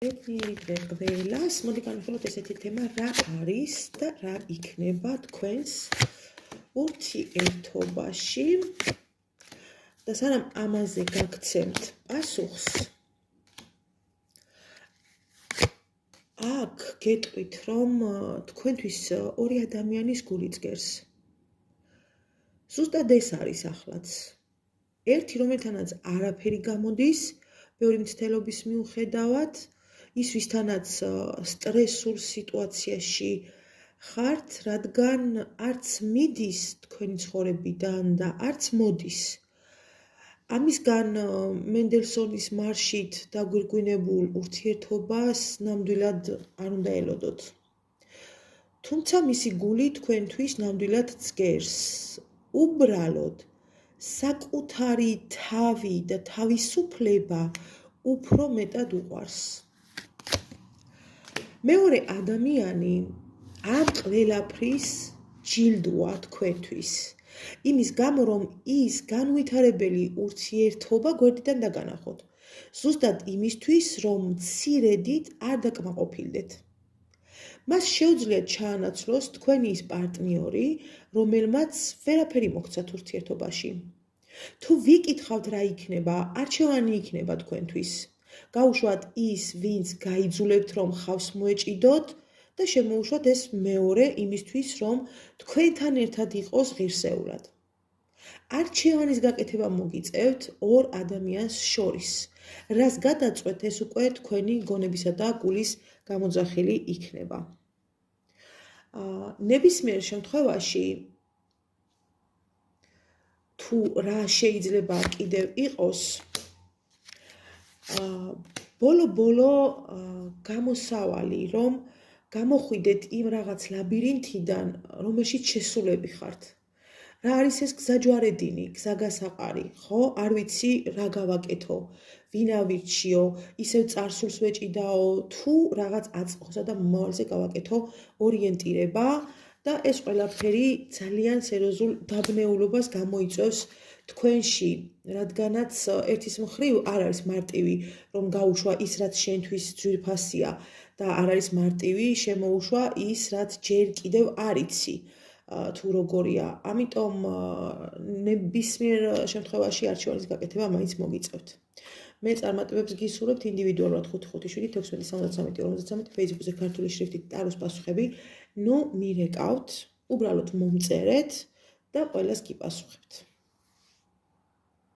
ბედნიერი დღე ყველას. მოდი განვიხილოთ ესეთი თემა, რა არის და რა იქნება თქვენს ურთიერთობაში. და სანამ ამაზე გაგცემთ პასუხს, აქ გეტყვით, რომ თქვენთვის ორი ადამიანის გული ძლიერს. ზუსტად ეს არის ახლაც. ერთი, რომელთანაც არაფერი გამოდის, ბევრი მცდელობის მიუხედავად, ის ვისთანაც სტრესულ სიტუაციაში ხართ, რადგან არც მიდის თქვენი ცხოვრებიდან და არც მოდის. ამისგან მენდელსონის მარშით დაგვირგვინებულ ურთიერთობას ნამდვილად არ უნდა ელოდოთ. თუმცა მისი გული თქვენთვის ნამდვილად ძლიერს. უბრალოდ საკუთარი თავი და თავისუფლება უფრო მეტად უყვარს. მეორე ადამიანი ამ ყველაფრის ჯილდოა თქვენთვის. იმის გამო, რომ ის განუვითარებელი ურთიერთობა გვერდიდან დაგანახოთ. ზუსტად იმისთვის, რომ მცირედით არ დაკმაყოფილდეთ. მას შეუძლია ჩაანაცვლოს თქვენი ის პარტნიორი, რომელმაც ვერაფერი მოგცათ ურთიერთობაში. თუ ვიკითხავთ რა იქნება, არჩევანი იქნება თქვენთვის. გაუშვათ ის, ვინც გაიძულებთ, რომ ხავს მოეჭიდოთ და შემოუშვათ ეს მეორე იმისთვის, რომ თქვენთან ერთად იყოს ღირსეულად. არჩევანის გაკეთება მოგიწევთ ორ ადამიანს შორის. რას გადაწყვეტ, ეს უკვე თქვენი გონებისა და გულის გამოძახილი იქნება. ნებისმიერ შემთხვევაში, თუ რა შეიძლება კიდევ იყოს, ბოლო გამოსავალი, რომ გამოხვიდეთ იმ რაღაც ლაბირინთიდან, რომელშიც შესულები ხართ. რა არის ეს გზაჯვარედინი, გზაგასაყარი, ხო? არ ვიცი რა გავაკეთო, ვინ ავირჩიო, ისევ წარსულს ვეჭიდაო, თუ რაღაც აწყოსა და მომავალზე გავაკეთო ორიენტირება და ეს ყველაფერი ძალიან სერიოზულ დაბნეულობას გამოიწვევს თქვენში, რადგანაც ერთის მხრივ არ არის მარტივი, რომ გაუშვა ის, რაც შენთვის ძვირფასია და არ არის მარტივი შემოუშვა ის, რაც ჯერ კიდევ არ იცი თუ როგორია. ამიტომ ნებისმიერ შემთხვევაში არჩევანის გაკეთება მაინც მოგიწევთ. მე წარმატებებს გისურვებთ ინდივიდუალურად 557-16-73-53 Facebook-ზე ქართული შრიფტით ტაროს პასუხები. ნუ მირეკავთ, უბრალოდ მომწერეთ და ყველას გიპასუხებთ.